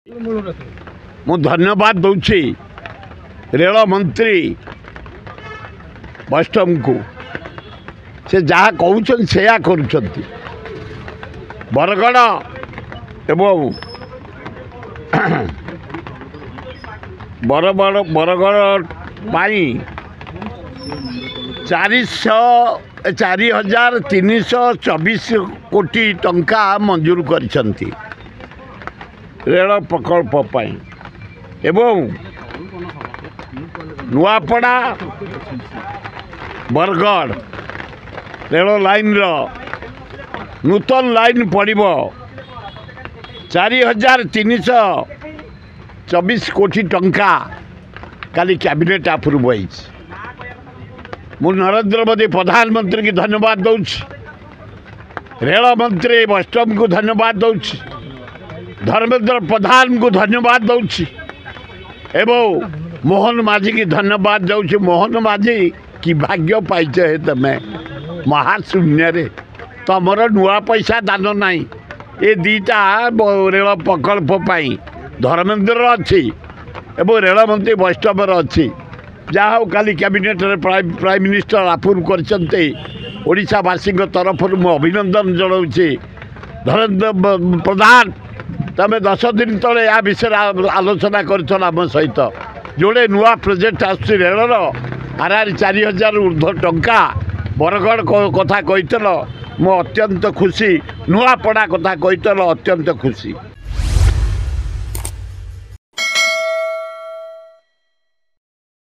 मु धन्यवाद दूची रेल मंत्री वैष्णव को से जहाँ कहते से कर बरगढ़ एवं बरगढ़ पाई 4,324 कोटी टंका मंजूर करिसंती रेल प्रकल्प पाई एवं नुआपड़ा बरगढ़ रेल लाइन नूतन लाइन पड़ब 4,324 कोटी टंका काली कैबिनेट अप्रूव हो मु नरेंद्र मोदी प्रधानमंत्री की धन्यवाद दूची रेल मंत्री वैष्णव को धन्यवाद दूची धर्मेंद्र प्रधान को धन्यवाद दूची एवं मोहन माझी की धन्यवाद दूची। मोहन माझी की भाग्य पाइच है तमें महाशून्य रे तमर नुआ पैसा दान नहीं ये दीटा रेल प्रकल्प पाई धर्मेंद्र अच्छी एवं रेल मंत्री वैष्णव अच्छी जहाँ काली कैबिनेट प्राइम मिनिस्टर अप्रूव करते ओडिशावासी तरफ मु अभिनंदन जनाऊँगी। धर्मेंद्र प्रधान तमें 10 दिन तले या विषय आलोचना कर सहित जोड़े नुआ प्रोजेक्ट आसुची रेलर RR 4,000 ऊर्ध्व टंका बरगढ़ कथा कही मु अत्यंत खुशी नुआपड़ा कथा कही अत्यंत खुशी।